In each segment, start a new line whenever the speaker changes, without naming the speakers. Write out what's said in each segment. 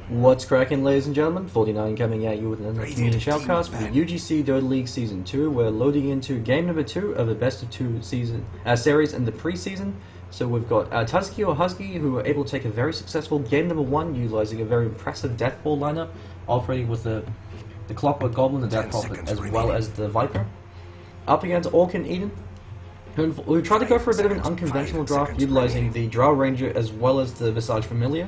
What's cracking, ladies and gentlemen? FortyeniN coming at you with another community shoutcast for the UGC Dota League Season 2. We're loading into game number 2 of the best of 2 series in the preseason. So we've got Tuzki or Husky, who were able to take a very successful game number 1, utilizing a very impressive Death Ball lineup, operating with the Clockwork Goblin, the Death Prophet, as well as the Viper. Up against FortyeniN, who tried to go for a bit of an unconventional draft, utilizing the Drow Ranger as well as the Visage Familiar,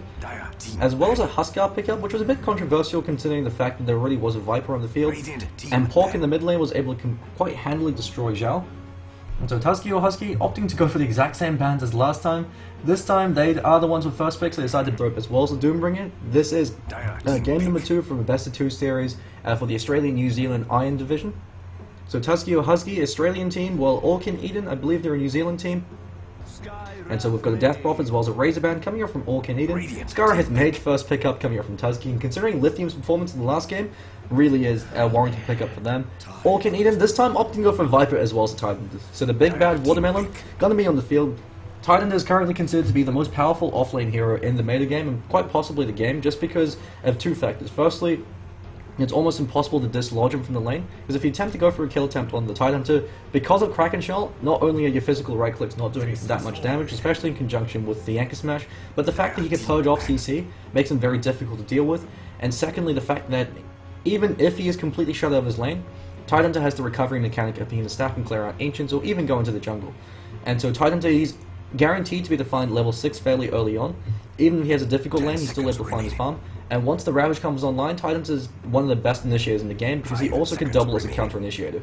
as well as a Huskar pickup, which was a bit controversial considering the fact that there already was a Viper on the field, and Pork in the mid lane was able to quite handily destroy Zhao. And so Tuzki or Husky opting to go for the exact same bans as last time. This time they are the ones with first picks, so they decided to rope as well as the Doombringer. This is game number 2 from the best of 2 series for the Australian-New Zealand Iron Division. So Tuzki or Husky, Australian team, while FortyeniN, I believe they're a New Zealand team. And so we've got a Death Prophet as well as a Razorband coming up from FortyeniN. Skara has Mage first pickup coming up from Tuzki, and considering Lithium's performance in the last game, really is a warranted pickup for them. FortyeniN this time opting to go for Viper as well as Titan. So the big bad Watermelon gonna be on the field. Titan is currently considered to be the most powerful offlane hero in the meta game, and quite possibly the game, just because of 2 factors. Firstly, it's almost impossible to dislodge him from the lane, because if you attempt to go for a kill attempt on the Tidehunter, because of Kraken Shell, not only are your physical right clicks not doing that much damage, especially in conjunction with the Anchor Smash, but the fact that he can purge off CC makes him very difficult to deal with, and secondly the fact that even if he is completely shut out of his lane, Tidehunter has the recovery mechanic of being able to stack and clear out Ancients or even go into the jungle. And so Tidehunter, he's guaranteed to be defined level 6 fairly early on. Even if he has a difficult lane, he's still able to find his farm. And once the Ravage comes online, Tidehunter is one of the best initiators in the game because he also can double as a counter initiator.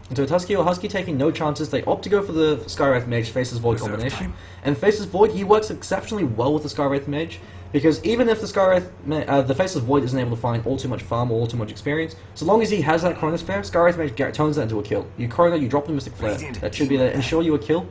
And so Tuzki or Husky taking no chances, they opt to go for the Skywrath Mage Faceless Void combination. And Faceless Void, he works exceptionally well with the Skywrath Mage, because even if the Faceless Void isn't able to find all too much farm or all too much experience, so long as he has that Chronosphere, Skywrath Mage turns that into a kill. You Chrono, you drop the Mystic Flare, that should be there, ensure you a kill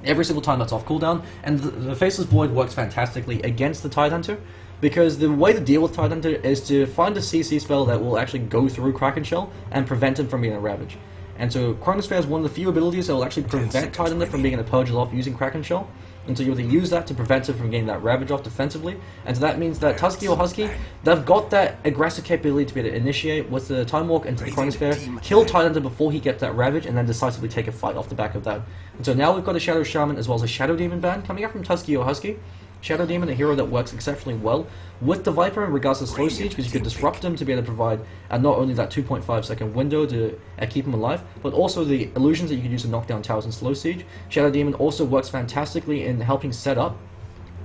every single time that's off cooldown, and the Faceless Void works fantastically against the Tidehunter, because the way to deal with Tidehunter is to find a CC spell that will actually go through Kraken Shell and prevent him from being a Ravage. And so Chronosphere is one of the few abilities that will actually prevent Tidehunter from being able to purge it off using Kraken Shell. And so you have to use that to prevent him from getting that Ravage off defensively. And so that means that Tuzki or Husky, they've got that aggressive capability to be able to initiate with the Time Walk into the Chronosphere, kill Tidehunter before he gets that Ravage, and then decisively take a fight off the back of that. And so now we've got a Shadow Shaman as well as a Shadow Demon band coming up from Tuzki or Husky. Shadow Demon, a hero that works exceptionally well with the Viper in regards to slow siege, because you can disrupt him to be able to provide not only that 2.5 second window to keep him alive, but also the illusions that you can use to knock down towers in slow siege. Shadow Demon also works fantastically in helping set up.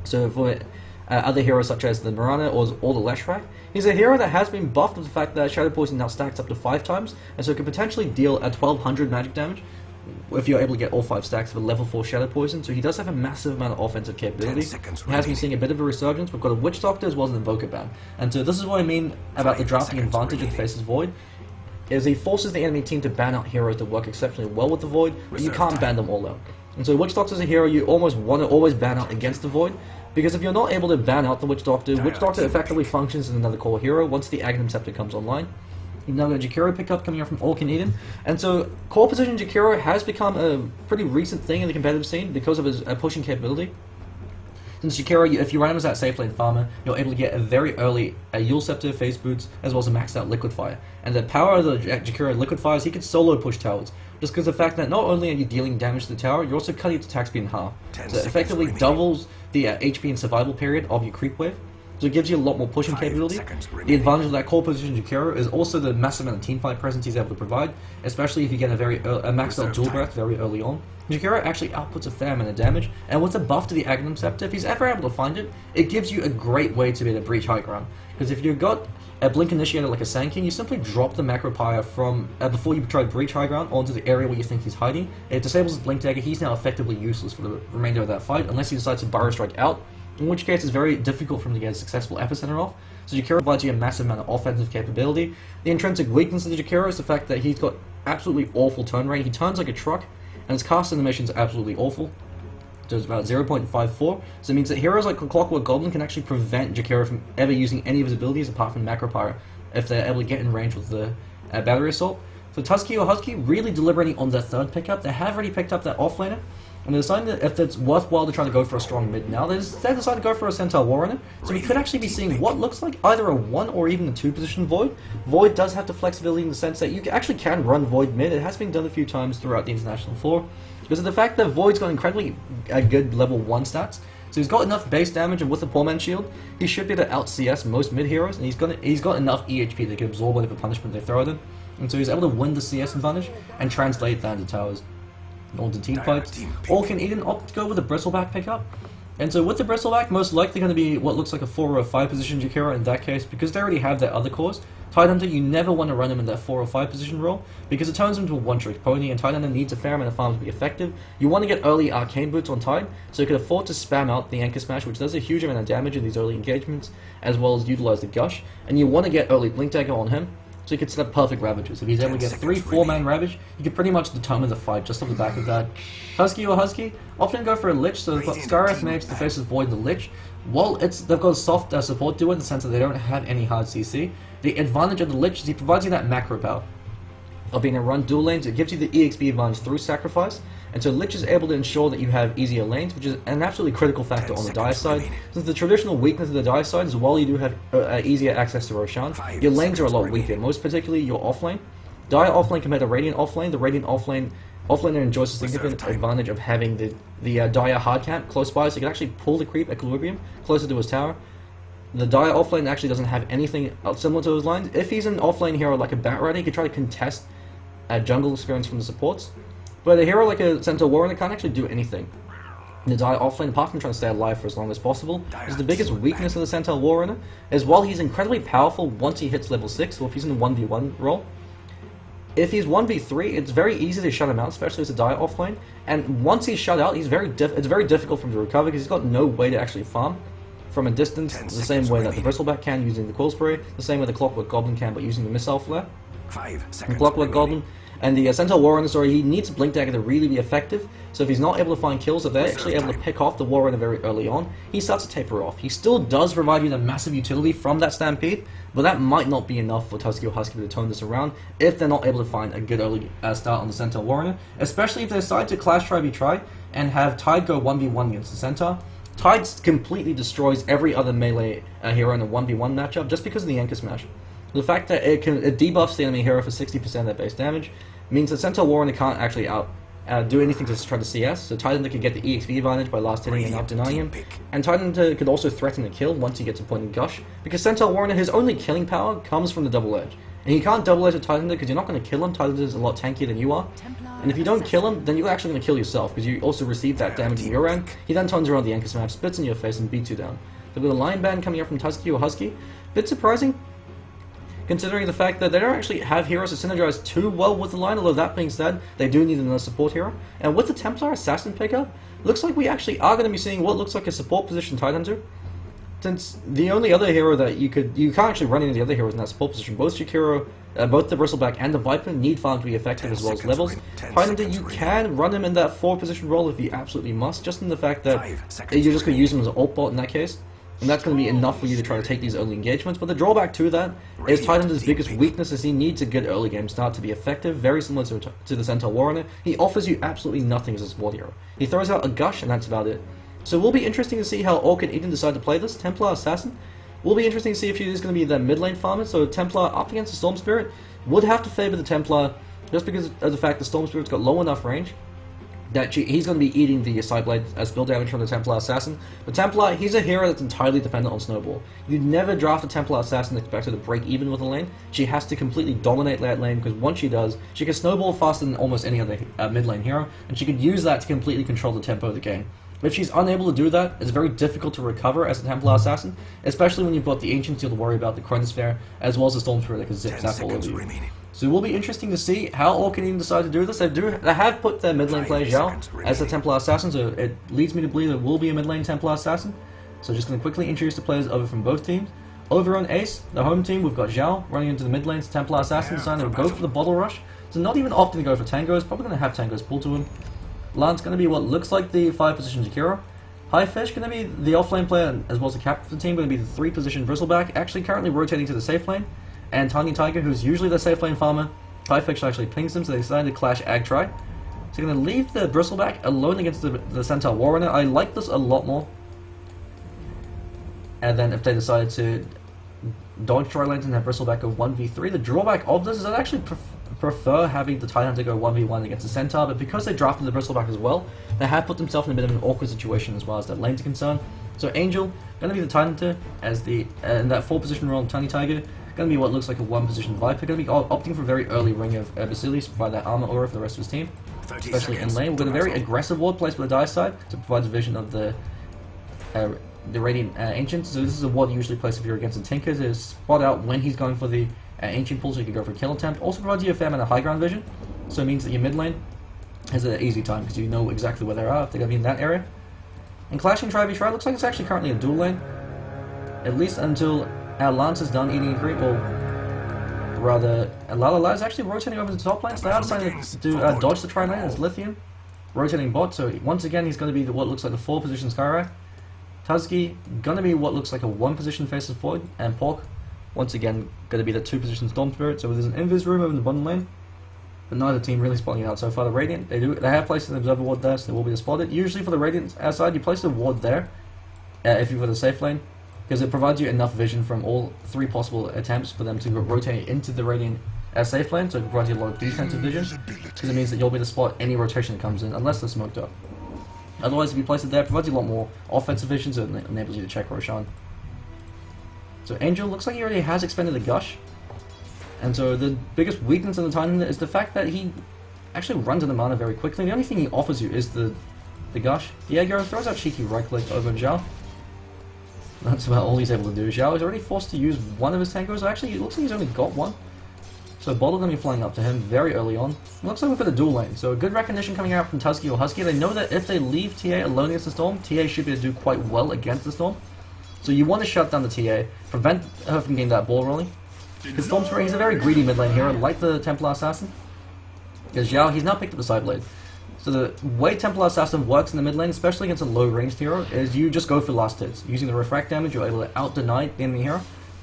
So for other heroes such as the Mirana or the Leshrac, he's a hero that has been buffed with the fact that Shadow Poison now stacks up to 5 times, and so it can potentially deal at 1200 magic damage if you're able to get all 5 stacks of a level 4 Shadow Poison. So he does have a massive amount of offensive capability. He has been seeing a bit of a resurgence. We've got a Witch Doctor as well as an Invoker ban. And so this is what I mean about the drafting advantage of the Faceless Void, is he forces the enemy team to ban out heroes that work exceptionally well with the Void, but you can't ban them all out. And so Witch Doctor is a hero you almost want to always ban out against the Void, because if you're not able to ban out the Witch Doctor effectively functions as another core hero once the Aghanim Scepter comes online. You've now got a Jakiro pickup coming up from FortyeniN, and so core position Jakiro has become a pretty recent thing in the competitive scene because of his pushing capability. Since Jakiro, if you run him as that safe lane farmer, you're able to get a very early Yule Scepter, Phase Boots, as well as a maxed out Liquid Fire. And the power of the Jakiro Liquid Fire is he can solo push towers, just because of the fact that not only are you dealing damage to the tower, you're also cutting its attack speed in half. So it effectively doubles the HP and survival period of your creep wave. So it gives you a lot more pushing capability. The advantage of that core position Jakiro is also the massive amount of teamfight presence he's able to provide, especially if you get a maxed out dual breath very early on. Jakiro actually outputs a fair amount of damage, and with a buff to the Aghanim Scepter, if he's ever able to find it, it gives you a great way to be able to breach high ground. Because if you've got a Blink Initiator like a Sand King, you simply drop the Macro Pyre from before you try to breach high ground onto the area where you think he's hiding. It disables his Blink Dagger. He's now effectively useless for the remainder of that fight, unless he decides to Burrow Strike out, in which case it's very difficult for him to get a successful Epicenter off. So Jakiro provides you a massive amount of offensive capability. The intrinsic weakness of the Jakiro is the fact that he's got absolutely awful turn rate. He turns like a truck, and his cast animations are absolutely awful. So it's about 0.54, so it means that heroes like Clockwork Goblin can actually prevent Jakiro from ever using any of his abilities apart from Macro Pyre if they're able to get in range with the Battery Assault. So Tuzki or Husky really deliberating on their third pickup. They have already picked up that offlaner, and they're deciding that if it's worthwhile to try to go for a strong mid now, they decided to go for a Centaur Warrunner. So we could actually be seeing what looks like either a 1 or even a 2 position Void. Void does have the flexibility in the sense that you actually can run Void mid. It has been done a few times throughout the international floor. Because of the fact that Void's got incredibly good level 1 stats, so he's got enough base damage, and with the Poor Man's Shield, he should be able to out-CS most mid heroes, and he's got enough EHP that can absorb whatever punishment they throw at him. And so he's able to win the CS advantage and translate that into towers or to team fights. Or can Eden opt to go with a Bristleback pickup? And so with the Bristleback, most likely going to be what looks like a 4 or a 5 position Jakiro in that case, because they already have their other cores. Tidehunter, you never want to run him in that 4 or 5 position role, because it turns him into a one-trick pony, and Tidehunter needs a fair amount of farm to be effective. You want to get early Arcane Boots on Tide, so you can afford to spam out the Anchor Smash, which does a huge amount of damage in these early engagements, as well as utilize the Gush, and you want to get early Blink Dagger on him, so you can set up perfect Ravages. If he's able to get 3-4-man Ravage, you can pretty much determine the fight just off the back of that. Husky or Husky often go for a Lich, so they've got Skywrath Mage to face Void and the Lich. While they've got a soft support to it in the sense that they don't have any hard CC, the advantage of the Lich is he provides you that macro power of being able to run dual lanes. It gives you the EXP advantage through sacrifice, and so Lich is able to ensure that you have easier lanes, which is an absolutely critical factor on the Dire side. Since the traditional weakness of the Dire side is while you do have easier access to Roshan, your lanes are a lot weaker, most particularly your offlane. Dire offlane compared to Radiant offlane, the Radiant offlaner enjoys a significant advantage of having the Dire hard camp close by, so you can actually pull the creep equilibrium closer to his tower. The Dire offlane actually doesn't have anything similar to his lines. If he's an offlane hero like a Batrider, he could try to contest jungle experience from the supports. But a hero like a Centaur Warrunner can't actually do anything. The Dire offlane, apart from trying to stay alive for as long as possible, is the biggest weakness of the Centaur Warrunner, as while he's incredibly powerful once he hits level 6, or if he's in a 1v1 role. If he's 1v3, it's very easy to shut him out, especially as a Dire offlane, and once he's shut out, it's very difficult for him to recover, because he's got no way to actually farm from a distance, the same way that the Bristleback can using the Coil Spray, the same way the Clockwork Goblin can but using the Missile Flare. The Clockwork Goblin and the Centaur Warrunner, sorry, he needs Blink Dagger to really be effective, so if he's not able to find kills, if they're actually able to pick off the Warrunner very early on, he starts to taper off. He still does provide you the massive utility from that Stampede, but that might not be enough for Tuzki or Husky to turn this around if they're not able to find a good early start on the Centaur Warrunner, especially if they decide to Clash Try and have Tide go 1v1 against the Centaur. Tide completely destroys every other melee hero in a 1v1 matchup just because of the Anchor Smash. The fact that it debuffs the enemy hero for 60% of their base damage means that Centaur Warrunner can't actually do anything to try to CS, so Tidehunter could get the EXP advantage by last hitting and out denying him, and Tidehunter could also threaten a kill once he gets a point in Gush, because Centaur Warrunner, his only killing power comes from the double edge. And you can't double edge with Tidehunter because you're not going to kill him. Tidehunter is a lot tankier than you are. And if you don't kill him, then you're actually going to kill yourself because you also receive that damage in your end. He then turns around the Anchor Smash, spits in your face, and beats you down. So with a Lion Band coming up from Tuzki or Husky, bit surprising considering the fact that they don't actually have heroes that synergize too well with the line, although that being said, they do need another support hero. And with the Templar Assassin pickup, looks like we actually are going to be seeing what looks like a support position Tidehunter. Since the only other hero that you can't actually run into the other heroes in that support position. Both Jakiro, both the Bristleback and the Viper need farm to be effective as well as levels. Tidehunter, you can run him in that 4 position role if you absolutely must, just in the fact that you're just going to use him as an ult bot in that case. And that's going to be enough for you to try to take these early engagements. But the drawback to that is Tidehunter's biggest weakness is he needs a good early game start to be effective, very similar to the Centaur Warrunner. He offers you absolutely nothing as a support hero. He throws out a Gush and that's about it. So it will be interesting to see how Orc and Eden decide to play this. Templar Assassin will be interesting to see if he is going to be the mid lane farmer. So Templar up against the Storm Spirit would have to favor the Templar just because of the fact the Storm Spirit's got low enough range that he's going to be eating the Sideblade spill damage from the Templar Assassin. But Templar, he's a hero that's entirely dependent on Snowball. You'd never draft a Templar Assassin expected to break even with a lane. She has to completely dominate that lane, because once she does, she can Snowball faster than almost any other mid lane hero, and she could use that to completely control the tempo of the game. If she's unable to do that, it's very difficult to recover as a Templar Assassin, especially when you've got the Ancient Seal to worry about, the Chronosphere, as well as the Storm Spirit that can zip-zap all over you. So it will be interesting to see how Orc and Eden decide to do this. They have put their mid lane player Zhao as a Templar Assassin, so it leads me to believe there will be a mid lane Templar Assassin. So just going to quickly introduce the players over from both teams. Over on Ace, the home team, we've got Zhao running into the mid lane's Templar Assassin, deciding to go for the Bottle Rush. So not even opting to go for Tangos, probably going to have Tangos pull to him. Lance going to be what looks like the 5 position Jakiro. High Fish going to be the offlane player as well as the captain of the team, going to be the 3 position Bristleback, actually currently rotating to the safe lane. And Tiny Tiger, who's usually the safe lane farmer, Tyfix actually pings them, so they decided to clash Ag Try. So you're going to leave the Bristleback alone against the Centaur Warrunner. I like this a lot more. And then if they decide to dodge Try lanes and have Bristleback go 1v3, the drawback of this is I'd actually prefer having the Tidehunter go 1v1 against the Centaur, but because they drafted the Bristleback as well, they have put themselves in a bit of an awkward situation as well as that lanes are concerned. So Angel, going to be the Tidehunter as the in that 4 position role, Tiny Tiger, going to be what looks like a 1 position Viper, going to be opting for a very early ring of Basilius to provide that armor aura for the rest of his team, especially in lane. We've got a very aggressive ward placed by the Dice side to provide the vision of the Radiant Ancient. So this is a ward you usually place if you're against a Tinker to spot out when he's going for the Ancient pull, so you can go for a kill attempt. Also provides you a fair amount of high ground vision, so it means that your mid lane has an easy time because you know exactly where they are if they're going to be in that area. And Clashing Try v Try looks like it's actually currently a dual lane, at least until our Lance is done eating a creep, or rather, Lala is actually rotating over to the top lane, so they are deciding to dodge the Try lane as Lithium, rotating bot, so once again he's going to be what looks like the 4 position Skyrack. Tuzki, going to be what looks like a 1 position Faceless Void, and Pork, once again, going to be the 2 position Storm Spirit. So there's an invis room over in the bottom lane, but neither team really spotting it out so far. The Radiant, they have placed an Observer Ward there, so they will be spotted. Usually for the Radiant side, you place the ward there, if you've got a safe lane, because it provides you enough vision from all 3 possible attempts for them to rotate into the Radiant safe lane, so it provides you a lot of defensive vision, because it means that you'll be able to spot any rotation that comes in, unless they're smoked up. Otherwise, if you place it there, it provides you a lot more offensive vision, so it enables you to check Roshan. So Angel looks like he already has expended a Gush, and so the biggest weakness in the Titan is the fact that he actually runs out of mana very quickly. The only thing he offers you is the Gush. Diego throws out cheeky right click over Zhao. That's about all he's able to do. Zhao is already forced to use one of his tankers. Actually, it looks like he's only got one. So Bottle going to be flying up to him very early on. It looks like we've got a dual lane. So a good recognition coming out from Tuzki or Husky. They know that if they leave TA alone against the Storm, TA should be able to do quite well against the Storm. So you want to shut down the TA, prevent her from getting that ball rolling. Because Storm Spirit, he's a very greedy mid lane hero, like the Templar Assassin. Because Zhao, he's now picked up the side blade. So the way Templar Assassin works in the mid lane, especially against a low ranged hero, is you just go for last hits. Using the refract damage, you're able to out-deny the enemy hero.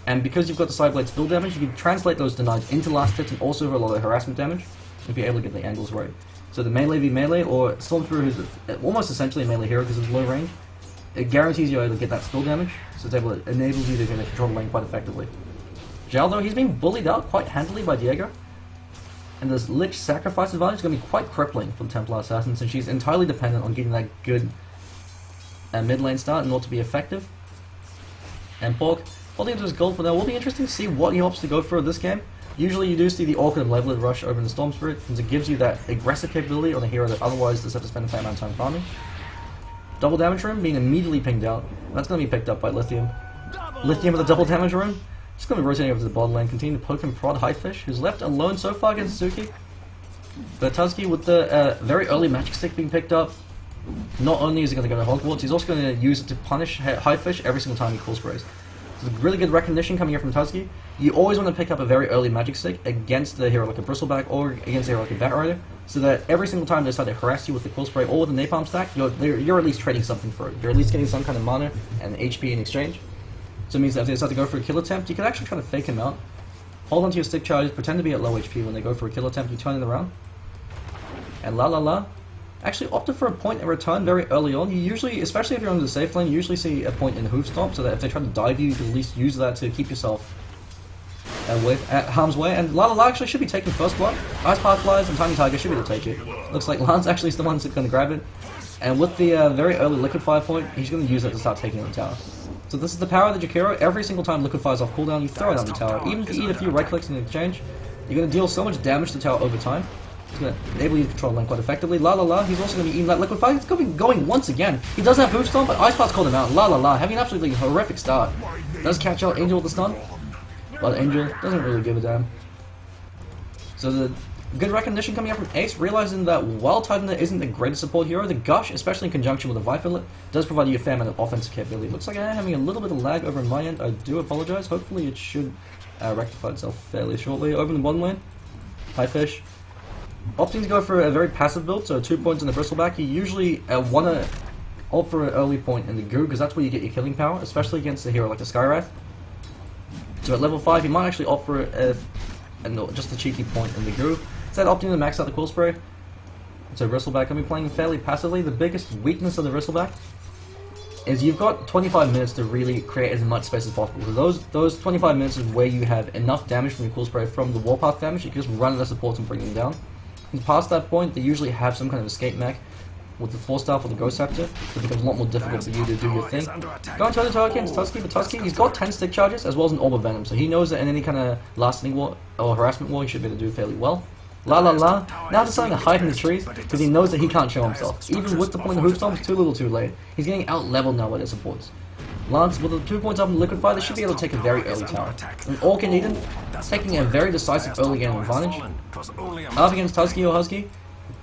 And because you've got the side blade spill damage, you can translate those denies into last hits and also a lot of harassment damage, if you're able to get the angles right. So the melee v melee, or Storm Spirit, who's almost essentially a melee hero because it's low range, it guarantees you're able to get that spill damage, so it enables you to control the lane quite effectively. Zhao, though, he's being bullied out quite handily by Diego, and this Lich sacrifice advantage is going to be quite crippling for the Templar Assassin, since she's entirely dependent on getting that good mid lane start in order to be effective. And Pork, holding into his gold for now, will be interesting to see what he opts to go for this game. Usually you do see the awkward and leveled rush over in the Storm Spirit, since it gives you that aggressive capability on a hero that otherwise does have to spend a fair amount of time farming. Double damage room being immediately pinged out. That's going to be picked up by Lithium. Lithium with a double damage room. Just going to be rotating over to the bottom lane, continue to poke and prod Highfish, who's left alone so far against Tuzki. But Tuzki with the very early magic stick being picked up. Not only is he going to go to Hogwarts, he's also going to use it to punish Highfish every single time he cool sprays. So really good recognition coming here from Tuzki. You always want to pick up a very early magic stick against the hero like a Bristleback or against a hero like a Batrider, so that every single time they decide to harass you with the cool spray or with the napalm stack, you're at least trading something for it. You're at least getting some kind of mana and HP in exchange. So it means that if they decide to go for a kill attempt, you can actually try to fake him out. Hold onto your stick charges, pretend to be at low HP when they go for a kill attempt, you turn it around. And actually opted for a point and return very early on. You usually, especially if you're under the safe lane, you usually see a point in the hoof stomp, so that if they try to dive you, you can at least use that to keep yourself at harm's way. And actually should be taking first blood. Ice Path Flies and Tiny Tiger should be able to take it. Looks like Lance actually is the one that's going to grab it. And with the very early Liquid Fire point, he's going to use that to start taking on the tower. So this is the power of the Jakiro. Every single time Liquid Fire's off cooldown, you throw it on the tower. Even if you eat a few right clicks in exchange, you're going to deal so much damage to the tower over time. It's going to enable you to control the lane quite effectively. He's also going to be eating that Liquid Fire. It's going to be going once again. He doesn't have Hoof Stomp, but Ice Path's called him out. Having an absolutely horrific start. Does catch out Angel with the stun, but Angel doesn't really give a damn. So the good recognition coming out from Ace, realizing that while Titan isn't the greatest support hero, the Gush, especially in conjunction with the Viper, does provide you a fair amount of offensive capability. Looks like I am having a little bit of lag over in my end. I do apologize. Hopefully it should rectify itself fairly shortly. Over in the bottom lane, Highfish opting to go for a very passive build, so 2 points in the Bristleback. You usually want to opt for an early point in the Goo, because that's where you get your killing power, especially against a hero like the Skywrath. So at level 5, you might actually opt for a just a cheeky point in the goo. Instead opting to max out the Quill Spray. So Bristleback can be playing fairly passively. The biggest weakness of the Bristleback is you've got 25 minutes to really create as much space as possible. So those 25 minutes is where you have enough damage from your Quill Spray from the Warpath damage. You can just run at the supports and bring them down. And past that point, they usually have some kind of escape mech with the Force Staff or the Ghost Scepter, so it becomes a lot more difficult for you to do your thing. Going toe-to-toe against Tuzki, but Tuzki, he's got 10 stick charges as well as an Orb of Venom, so he knows that in any kind of lasting war or harassment war, he should be able to do fairly well. Now deciding to hide in the trees because he knows that he can't show himself. Even with the point of Hoofstorm, it's too little too late. He's getting out-leveled now by their supports. Lance, with the 2 points up in Liquidfire, they should be able to take a very early tower. And FortyeniN taking a very decisive early game advantage. Up against Tuzki or Husky.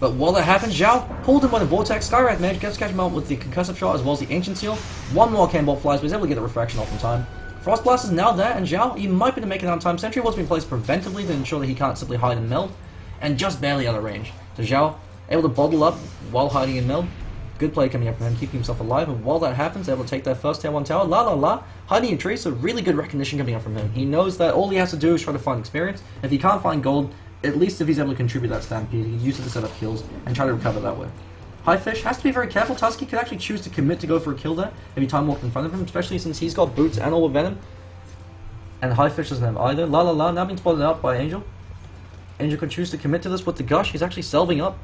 But while that happens, Zhao pulled him by the Vortex. Skywrath managed to catch him out with the Concussive Shot as well as the Ancient Seal. One more Cannonball flies, but he's able to get the Refraction off in time. Frost Blast is now there, and Zhao, he might be able to make it on time. Sentry was being placed preventively to ensure that he can't simply hide and meld. And just barely out of range. So Zhao, able to bottle up while hiding in meld. Good play coming up from him, keeping himself alive, and while that happens, able to take that first tier 1 tower. Hiding in trees, so really good recognition coming up from him. He knows that all he has to do is try to find experience. If he can't find gold, at least if he's able to contribute that Stampede, he can use it to set up kills and try to recover that way. High Fish has to be very careful. Tuzki could actually choose to commit to go for a kill there if he time walked in front of him, especially since he's got boots and all with Venom. And High Fish doesn't have either. Now being spotted out by Angel. Angel could choose to commit to this with the Gush. He's actually selving up.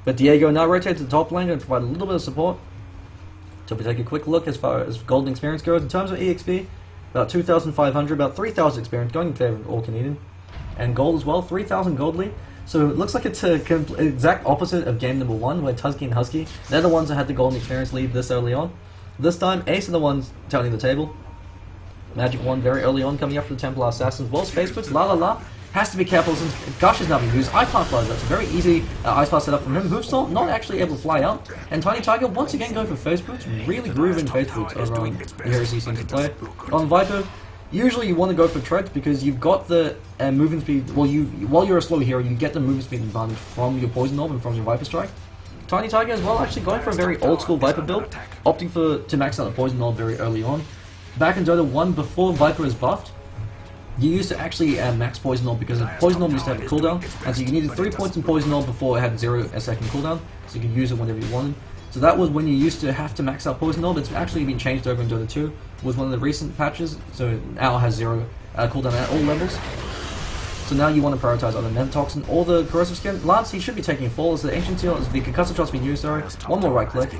But Diego now rotates to the top lane and provide a little bit of support. So we take a quick look as far as golden experience goes. In terms of EXP, about 2,500, about 3,000 experience going in favor of FortyeniN. And gold as well, 3,000 gold lead. So it looks like it's a exact opposite of game number 1, where Tuzki and Husky, they're the ones that had the golden experience lead this early on. This time, Ace are the ones turning the table. Magic 1 very early on coming up for the Templar Assassins. Well, Spaceboots, has to be careful since Gush is now being used. Ice Path flies out. It's a very easy Ice Path setup from him. Hoofstorm not actually able to fly out. And Tiny Tiger once again going for Face Boots. Really grooving Face Boots over on the heroes he seems to play. On Viper, usually you want to go for Treads because you've got the movement speed. Well, while you're a slow hero, you get the movement speed advantage from your Poison Orb and from your Viper Strike. Tiny Tiger as well, actually going for a very old school Viper build, opting to max out the Poison Orb very early on. Back in Dota 1, before Viper is buffed, you used to actually max Poison Orb because Poison Orb used to have a cooldown, and so you needed 3 points in Poison Orb before it had 0 second cooldown, so you could use it whenever you wanted. So that was when you used to have to max out Poison Orb. It's actually been changed over in Dota 2 with one of the recent patches, so it now has 0 cooldown at all levels. So now you want to prioritize either Nether Toxin or the Corrosive Skin. Lance, he should be taking a fall as the Ancient Seal, as the Concussive Shot's been used, sorry. One more right click,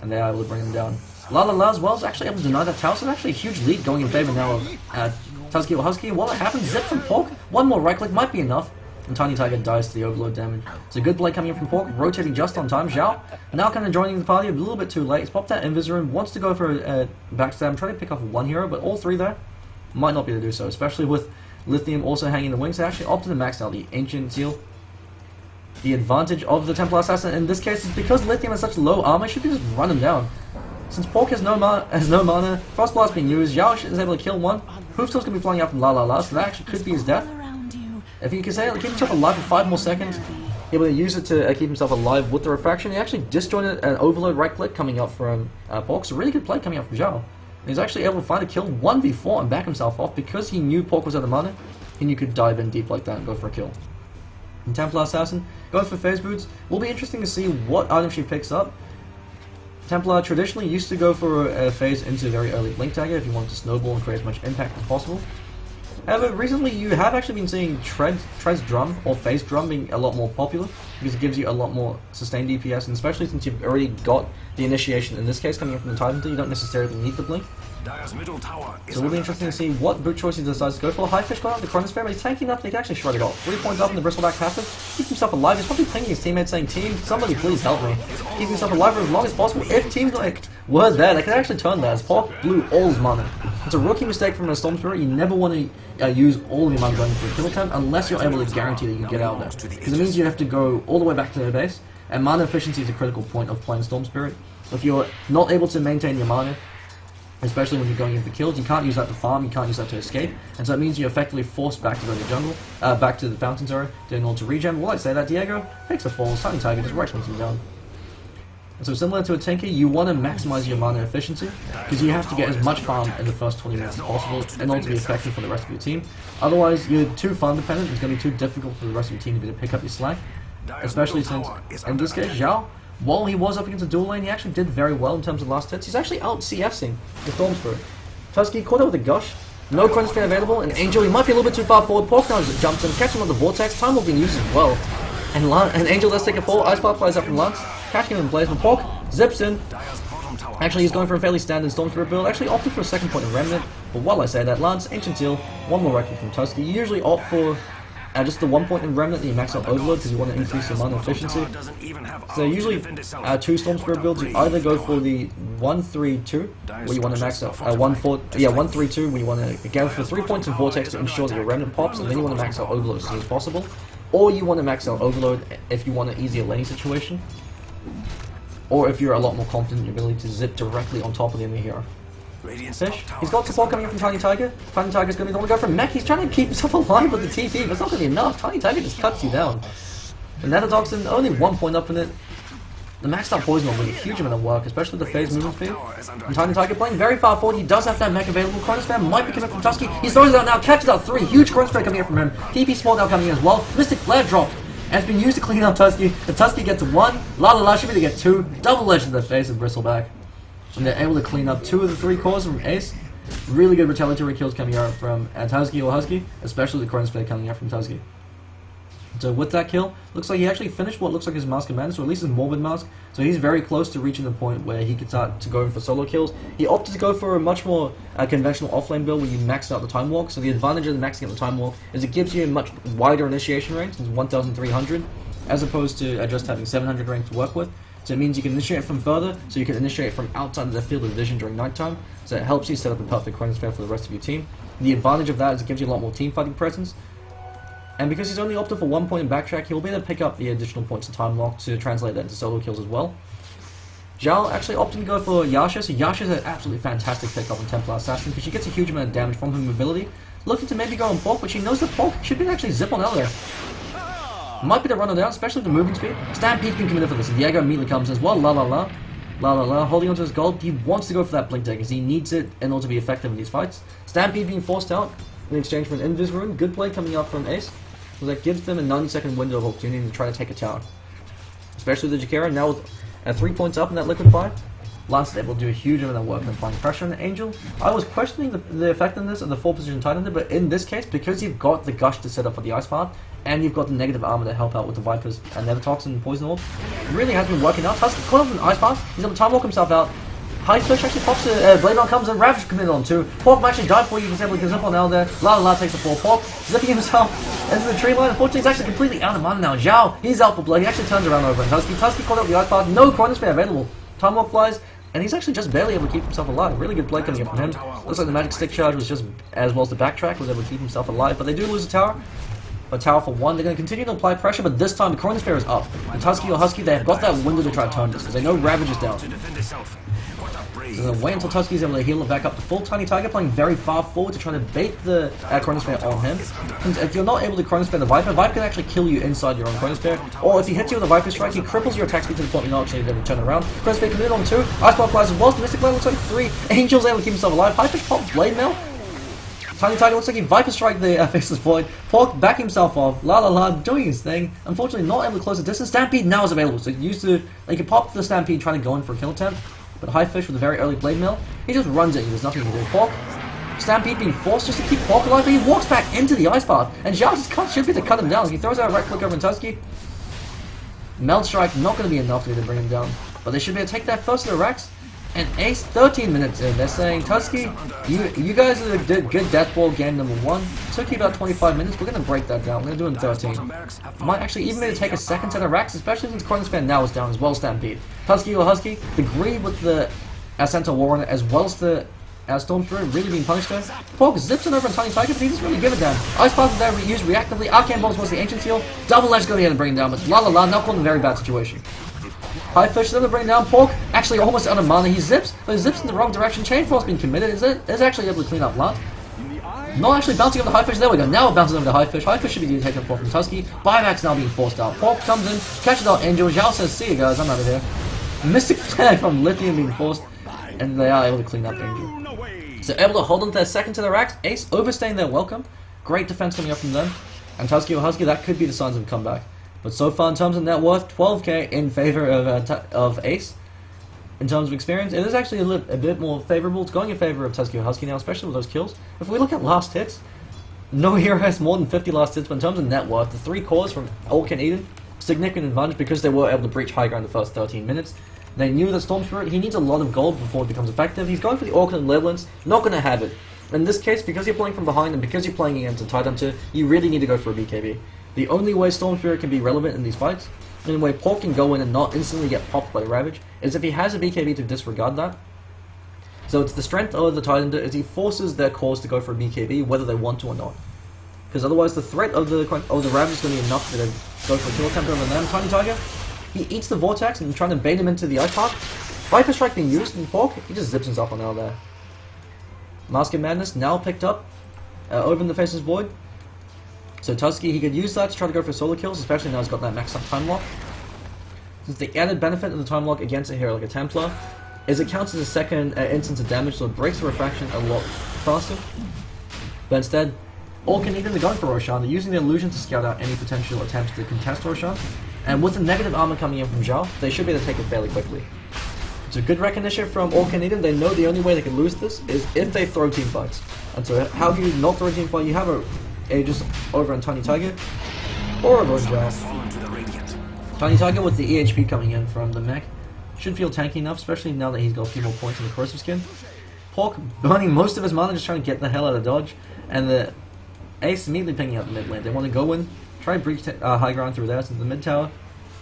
and they're able to bring him down. As well is actually able to deny that tower, so actually a huge lead going in favor now of Tuzki or Husky. While it happens, Zip from Pork, one more right click might be enough, and Tiny Tiger dies to the overload damage. It's a good play coming in from Pork, rotating just on time. Zhao, now kind of joining the party a little bit too late. He's popped that Invis wants to go for a backstab, trying to pick off one hero, but all three there might not be able to do so, especially with Lithium also hanging in the wings. So actually opted to max out the Ancient Seal. The advantage of the Templar Assassin in this case is because Lithium has such low armor, should be just run him down. Since Pork has no mana, Frost Blast being used, Yao is able to kill one. Hoofstorm's going to be flying out from so that actually could be his death. If he can say keep himself alive for 5 more seconds, able to use it to keep himself alive with the Refraction. He actually disjointed an overload right click coming up from Pork, so really good play coming up from Zhao. He's actually able to find a kill 1v4 and back himself off because he knew Pork was out of mana, and you could dive in deep like that and go for a kill. And Templar Assassin, going for Phase Boots, will be interesting to see what item she picks up. Templar traditionally used to go for a phase into very early Blink Dagger if you wanted to snowball and create as much impact as possible. However, recently you have actually been seeing Tread's Drum or Phase Drum being a lot more popular because it gives you a lot more sustained DPS, and especially since you've already got the initiation in this case coming in from the Titan, you don't necessarily need the Blink. So it'll be interesting to see what boot choice he decides to go for. High Fish got out the Chronosphere, but he's tanky enough that he can actually shrug it off. 3 points up in the Bristleback passive, keeps himself alive. He's probably pinging his teammates saying, "Team, somebody please help me." Keep himself alive for as long as possible. If teams were there, they could actually turn that as Pork blew all his mana. It's a rookie mistake from a Storm Spirit. You never want to use all of your mana going for a kill attempt unless you're able to guarantee that you can get out of there. Because it means you have to go all the way back to the base, and mana efficiency is a critical point of playing Storm Spirit. If you're not able to maintain your mana, especially when you're going in for kills, you can't use that to farm, you can't use that to escape, and so it means you're effectively forced back to go to the jungle, back to the fountain, sorry, doing all to regen. While I say that, Diego takes a fall, Tiny Tiger just right him down. So similar to a Tinker, you want to maximize your mana efficiency, because you have to get as much farm in the first 20 minutes as possible in order to be effective for the rest of your team. Otherwise, you're too farm dependent, it's going to be too difficult for the rest of your team to be able to pick up your slack. Especially since, in this case, Zhao, while he was up against a dual lane, he actually did very well in terms of last hits. He's actually out CSing the Stormspirit. Tuzki caught out with a Gush, no Chronosphere available, and Angel, he might be a little bit too far forward. Pork now jumps in, catching him with the Vortex, Time Warp being used as well. And Angel does take a fall, Ice Path flies up from Lance, catching him in place, but Pork zips in. Actually, he's going for a fairly standard Stormspirit build, actually opted for a second point in Remnant, but while I say that, Lance, Ancient Seal, one more record from Tuzki. You usually opt for just the 1 point in Remnant that you max out Overload because you want to increase your mana efficiency. So usually, two Stormspirit builds, you either go for the 1-3-2, where you want to max out 1-3-2, where you want to go for 3 points of Vortex to ensure that your Remnant pops, and then you want to max out Overload as soon as possible. Or you want to max out Overload if you want an easier laning situation, or if you're a lot more confident in your ability to zip directly on top of the enemy hero. Fish. He's got support coming in from Tiny Tiger. Tiny Tiger's going to be the one to go for mech. He's trying to keep himself alive with the TP, but it's not going to be enough. Tiny Tiger just cuts you down. The Netherdoxin, only 1 point up in it. The maxed out poison will be a huge amount of work, especially with the phase movement speed. And Tiny Tiger playing very far forward. He does have that mech available. Chronosphere might be coming from Tuzki. He throws it out now, catches out 3. Huge Chronosphere coming in from him. TP Small now coming in as well. Mystic Flare dropped. And it's been used to clean up Tuzki. The Tuzki gets 1. La should be able to get 2. Double edge to the face of Bristleback. And they're able to clean up 2 of the 3 cores from Ace. Really good retaliatory kills coming out from Tuzki or Husky, especially the Chronosphere coming out from Tuzki. So with that kill, looks like he actually finished what looks like his Mask of Madness, or at least his Morbid Mask. So he's very close to reaching the point where he can start to go for solo kills. He opted to go for a much more conventional offlane build where you max out the Time Walk. So the advantage of maxing out the Time Walk is it gives you a much wider initiation range, since 1,300, as opposed to just having 700 range to work with. So it means you can initiate from further, so you can initiate from outside of the field of vision during nighttime. So it helps you set up the perfect Chronosphere for the rest of your team. The advantage of that is it gives you a lot more team fighting presence. And because he's only opted for 1 point in backtrack, he'll be able to pick up the additional points of time lock to translate that into solo kills as well. Zhao actually opted to go for Yasha, so Yasha's an absolutely fantastic pickup on Templar Assassin because she gets a huge amount of damage from her mobility. Looking to maybe go on Pork, but she knows that Pork should be actually zip on out there. Might be the runner down, especially with the movement speed. Stampede's been committed for this, and Diego immediately comes in as well. La, holding onto his gold. He wants to go for that blink deck because he needs it in order to be effective in these fights. Stampede being forced out in exchange for an Invis rune. Good play coming out from Ace. So that gives them a 90-second window of opportunity to try to take a tower. Especially the Jakara, now with 3 points up in that liquid fire. Lance is able to do a huge amount of work in applying pressure on the Angel. I was questioning the effectiveness of the 4-position Titan, but in this case, because you've got the Gush to set up for the Ice Path, and you've got the negative armor to help out with the Vipers and Nethertoxin and Poison Orb, it really has been working out. Husky caught up with an Ice Path, he's able to time walk himself out. High Fish actually pops a Blade Mail comes and Ravage committed on 2. Pork actually died before you can able to zip on out there. La takes the 4. Pork zipping himself into the tree line. Unfortunately, he's actually completely out of mana now. Zhao, he's out for blood. He actually turns around over and Tuzki caught up the Ice Path. No Chronosphere available. Time Walk flies. And he's actually just barely able to keep himself alive. Really good play coming in from him. Looks like the Magic Stick Charge was just, as well as the backtrack, was able to keep himself alive. But they do lose a tower. A tower for 1. They're going to continue to apply pressure, but this time the Chronosphere is up. And Tuzki or Husky, they have got that window to try to turn this, because they know Ravage is down. So they'll wait until Tuzki's able to heal it back up to full. Tiny Tiger playing very far forward to try to bait the Chronosphere on him. And if you're not able to Chronosphere the Viper can actually kill you inside your own Chronosphere. Or if he hits you with a Viper Strike, he cripples your attack speed to the point you're not actually able to turn around. Chronosphere committed on 2. Ice Ball flies as well. Mystic Blade looks like 3. Angel's able to keep himself alive. High Fish pops Blade Mail. Tiny Tiger looks like he Viper Strike the Faceless Void. Pork back himself off. La, doing his thing. Unfortunately, not able to close the distance. Stampede now is available. So you can pop the Stampede trying to go in for a kill attempt. But High Fish with a very early Blade Mail, he just runs it. There's nothing to do. Pork, Stampede being forced just to keep Pork alive, but he walks back into the Ice Path. And Zhao just should be to cut him down. He throws out a right click over in Tuzki. Meld Strike not going to be enough to bring him down. But they should be able to take that first of the Rex. And Ace, 13 minutes in, they're saying, Tuzki, you guys are the good Death Ball game number 1. Took you about 25 minutes. We're going to break that down. We're going to do it in 13. Might actually even maybe take a second set of racks, especially since Chronosphere now is down as well, Stampede. Tuzki or Husky, the greed with the Centaur War on it, as well as the Stormspirit really being punished there. Pork zips in over on Tiny Tiger, but he doesn't really give a damn. Ice Path is there, used reactively. Arcane Bombs was the Ancient Seal. Double Edge going ahead and bring him down, but La, now caught in a very bad situation. High Fish, then bring down Pork, actually almost out of mana, he zips, but he zips in the wrong direction. Chain Force being committed, is actually able to clean up Lant. Not actually bouncing over the High Fish, there we go, now it bounces over the High Fish. High Fish should be taken from Tuzki. Buyback's now being forced out. Pork comes in, catches out Angel, Zhao says, see you guys, I'm out of here. Mystic Flag from Lithium being forced, and they are able to clean up Angel. So able to hold on to their second to the racks. Ace overstaying their welcome. Great defense coming up from them. And Tuzki or Husky, that could be the signs of a comeback. But so far in terms of net worth, 12k in favor of Ace. In terms of experience, it is actually a bit more favorable. It's going in favor of Tuzki or Husky now, especially with those kills. If we look at last hits, no hero has more than 50 last hits, but in terms of net worth, the 3 cores from FortyeniN, significant advantage because they were able to breach high ground the first 13 minutes. They knew that Storm Spirit, he needs a lot of gold before it becomes effective. He's going for the Auckland Levelance, not going to have it. In this case, because you're playing from behind and because you're playing against a Tidehunter, you really need to go for a BKB. The only way Storm Spirit can be relevant in these fights, and the way Pork can go in and not instantly get popped by Ravage, is if he has a BKB to disregard that. So it's the strength of the Tidehunter is he forces their cores to go for a BKB whether they want to or not. Because otherwise the threat of the Ravage is going to be enough to go for a kill attempt over them. Tiny Tiger, he eats the Vortex and trying to bait him into the Ice Path. Viper Strike being used in Pork, he just zips himself on out there. Mask of Madness now picked up over in the Faceless Void. So Tuzki, he could use that to try to go for solo kills, especially now he's got that maxed up time lock. Since the added benefit of the time lock against a hero like a Templar is it counts as a second instance of damage, so it breaks the refraction a lot faster. But instead, FortyeniN, they're going for Roshan. They're using the illusion to scout out any potential attempts to contest Roshan. And with the negative armor coming in from Zhao, they should be able to take it fairly quickly. It's a good recognition from FortyeniN. They know the only way they can lose this is if they throw team fights. And so how do you not throw a team fight? You have a Aegis over on Tiny Tiger, or over on Zhao. Tiny Tiger with the EHP coming in from the mech should feel tanky enough, especially now that he's got a few more points in the Corrosive Skin. Pork burning most of his mana just trying to get the hell out of dodge, and the Ace immediately picking up the mid lane. They want to go in, try and breach high ground through there since the mid tower,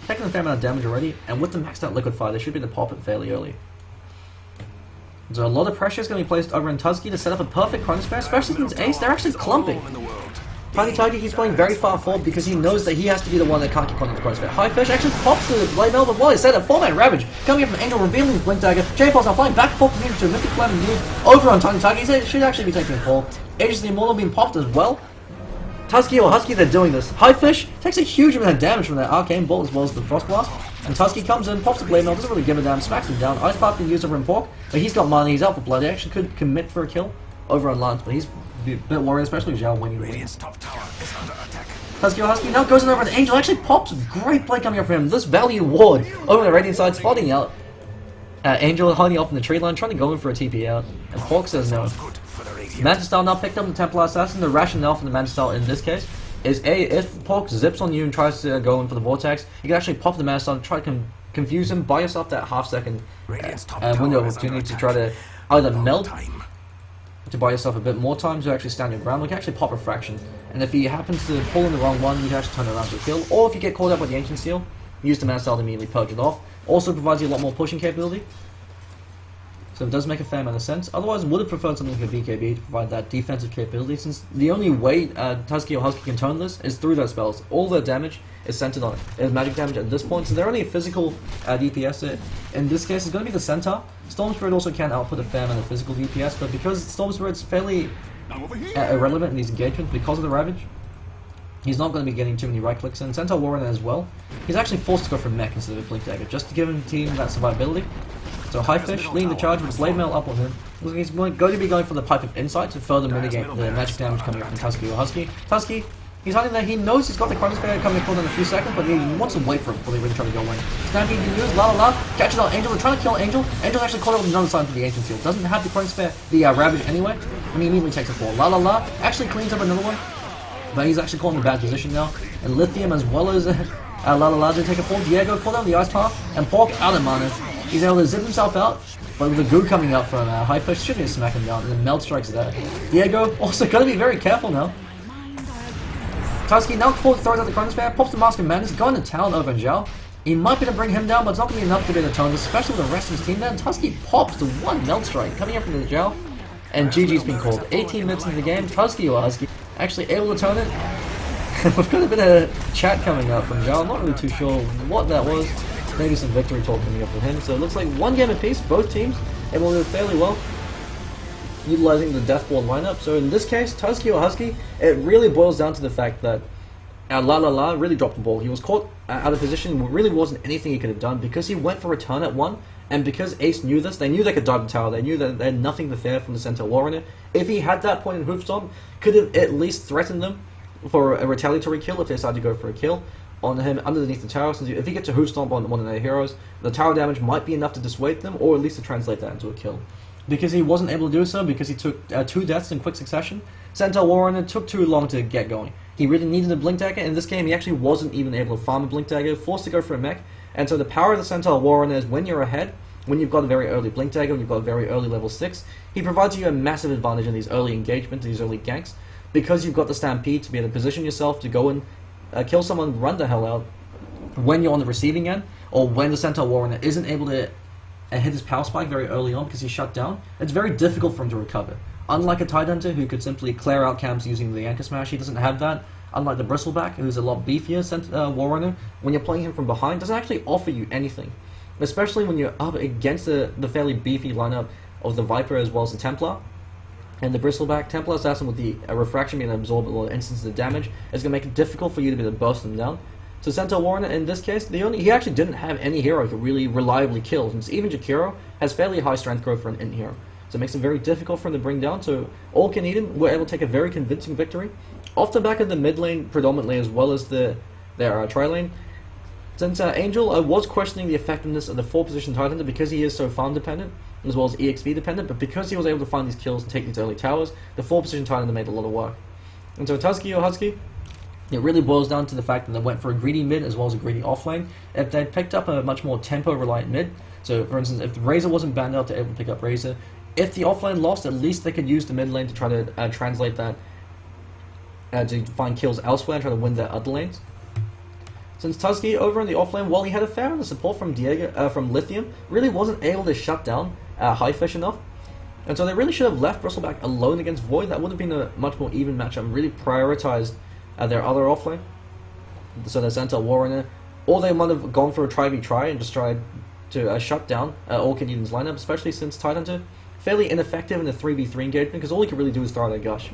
taking a fair amount of damage already, and with the maxed out Liquid Fire, they should be able to pop it fairly early. So a lot of pressure is going to be placed over in Tuzki to set up a perfect Chronosphere, especially against Ace. They're actually clumping. Tiny Tiger, he's playing very far forward because he knows that he has to be the one that can't get caught in the Chronosphere. High Fish actually pops the Blade Mail, but while he said a 4-man Ravage coming in from Angel, revealing his Blink Dagger. J-Force now flying back forward to Mystic Flame and Muse over on Tiny Tiger. He should actually be taking a fall. Aegis the Immortal being popped as well. Tuzki or Husky, they're doing this. High Fish takes a huge amount of damage from that Arcane Bolt as well as the Frost Blast. And Tuzki comes in, pops the Blade Mail, doesn't really give a damn, smacks him down. Ice Path being used over in Pork, but he's got mana, he's out for blood. He actually could commit for a kill over on Lance, but he's a bit worried, especially Zhao winning the game. Tuzki or Husky now goes in over an Angel, actually pops. Great play coming up from him. This value ward over the Radiant side, spotting out Angel hiding off in the tree line, trying to go in for a TP out. And Pork says no. Mantis now picked up the Templar Assassin. The rationale for the Mantis in this case is if Pork zips on you and tries to go in for the Vortex, you can actually pop the Mantis try to confuse him, buy yourself that half-second window of opportunity to try to either melt, to buy yourself a bit more time to actually stand your ground. We can actually pop Refraction, and if he happens to pull in the wrong one, you can actually turn it around to a kill. Or if you get caught up with the Ancient Seal, use the Mantis to immediately purge it off. Also provides you a lot more pushing capability. So it does make a fair amount of sense. Otherwise, would have preferred something like a BKB to provide that defensive capability, since the only way Tuzki or Husky can turn this is through their spells. All their damage is centered on it. It's magic damage at this point, so they're only a physical DPS. In this case, it's going to be the Centaur. Storm Spirit also can output a fair amount of physical DPS, but because Storm Spirit's fairly irrelevant in these engagements because of the Ravage, he's not going to be getting too many right clicks in. Centaur Warren as well. He's actually forced to go for mech instead of a Blink Dagger, just to give him the team that survivability. So High Fish leading the charge with Blade Mail up on him. He's going to be going for the Pipe of Insight to further mitigate the magic damage coming up from Tuzki or Husky. Tuzki, he's hiding there. He knows he's got the Chronosphere coming forward in a few seconds, but he wants to wait for it before they really try to go in. Stampede being used, catches out Angel. They're trying to kill Angel. Angel actually caught up with another sign for the Ancient Seal. Doesn't have the Chronosphere, the Ravage anyway, and he immediately takes a fall. Actually cleans up another one, but he's actually caught in a bad position now. And Lithium as well as to take a fall. Diego caught down the Ice Path, and Pork out of mana. He's able to zip himself out, but with the goo coming up from High Fish, should be smack him down, and then Melt strikes there. Diego also got to be very careful now. Tuzki now throws out the Chronosphere, pops the Mask of Madness, going to town over Zhao. He might be able to bring him down, but it's not going to be enough to be the turn, especially with the rest of his team there. And Tuzki pops the one Melt Strike coming up from the Zhao, and GG's been called. 18 minutes into the game, Tuzki or Husky actually able to turn it. We've got a bit of chat coming up from Zhao. I'm not really too sure what that was. Maybe some victory talk coming up from him. So it looks like one game apiece, both teams able to do fairly well, utilizing the Deathborn lineup. So in this case, Tuzki or Husky, it really boils down to the fact that La La La really dropped the ball. He was caught out of position. Really wasn't anything he could have done because he went for a turn at one. And because Ace knew this, they knew they could dive the tower. They knew that they had nothing to fear from the Centaur Warrior. If he had that point in Hoofstomp, could have at least threatened them for a retaliatory kill if they decided to go for a kill on him underneath the tower. Since if he gets a Hoofstomp on one of their heroes, the tower damage might be enough to dissuade them, or at least to translate that into a kill. Because he wasn't able to do so, because he took 2 deaths in quick succession, Centaur Warrior took too long to get going. He really needed a Blink Dagger. In this game, he actually wasn't even able to farm a Blink Dagger, forced to go for a mech. And so the power of the Centaur Warrior is when you're ahead, when you've got a very early Blink Dagger, when you've got a very early level 6, he provides you a massive advantage in these early engagements, these early ganks, because you've got the Stampede to be able to position yourself to go and kill someone, run the hell out, when you're on the receiving end, or when the Centaur Warrior isn't able to hit his power spike very early on because he's shut down. It's very difficult for him to recover. Unlike a Tidehunter who could simply clear out camps using the Anchor Smash, he doesn't have that. Unlike the Bristleback, who's a lot beefier Warrunner, when you're playing him from behind, doesn't actually offer you anything. Especially when you're up against the fairly beefy lineup of the Viper as well as the Templar. And the Bristleback Templar Assassin with the Refraction being able to absorb a lot of instances of damage is going to make it difficult for you to be able to burst them down. So Centaur Warrior, in this case, he actually didn't have any hero who really reliably kills. And even Jakiro has fairly high strength growth for an int hero. So it makes it very difficult for him to bring down. So all FortyeniN were able to take a very convincing victory. Off the back of the mid lane predominantly, as well as their tri lane. Since Angel was questioning the effectiveness of the 4-position Tidehunter because he is so farm dependent, as well as EXP dependent, but because he was able to find these kills and take these early towers, the 4-position Tidehunter made a lot of work. And so Tuzki or Husky, it really boils down to the fact that they went for a greedy mid as well as a greedy offlane. If they'd picked up a much more tempo-reliant mid, so for instance, if Razor wasn't banned out, they're able to pick up Razor. If the offlane lost, at least they could use the mid lane to try to translate that, to find kills elsewhere and try to win their other lanes. Since Tuzki over in the offlane, while he had a fair amount of support from from Lithium, really wasn't able to shut down Highfish enough. And so they really should have left Bristleback alone against Void. That would have been a much more even matchup, really prioritized their other offlane. So the Centaur Warrior, or they might have gone for a try and just tried to shut down all FortyeniN's lineup, especially since Tidehunter fairly ineffective in the 3v3 engagement, because all he can really do is throw out a gush.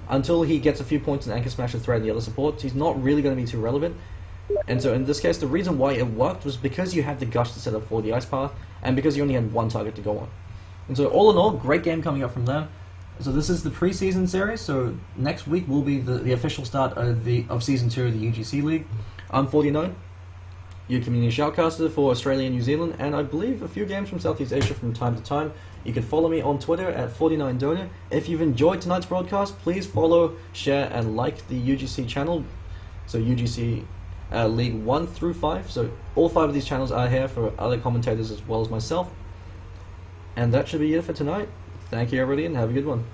Until he gets a few points in Anchor Smash and Thread and the other supports, he's not really going to be too relevant. And so in this case, the reason why it worked was because you had the gush to set up for the Ice Path, and because you only had one target to go on. And so all in all, great game coming up from them. So this is the preseason series, so next week will be the official start of Season 2 of the UGC League. I'm FortyeniN, your community shoutcaster for Australia and New Zealand, and I believe a few games from Southeast Asia from time to time. You can follow me on Twitter at FortyeniNDota. If you've enjoyed tonight's broadcast, please follow, share, and like the UGC channel. So UGC League 1 through 5. So all 5 of these channels are here for other commentators as well as myself. And that should be it for tonight. Thank you everybody and have a good one.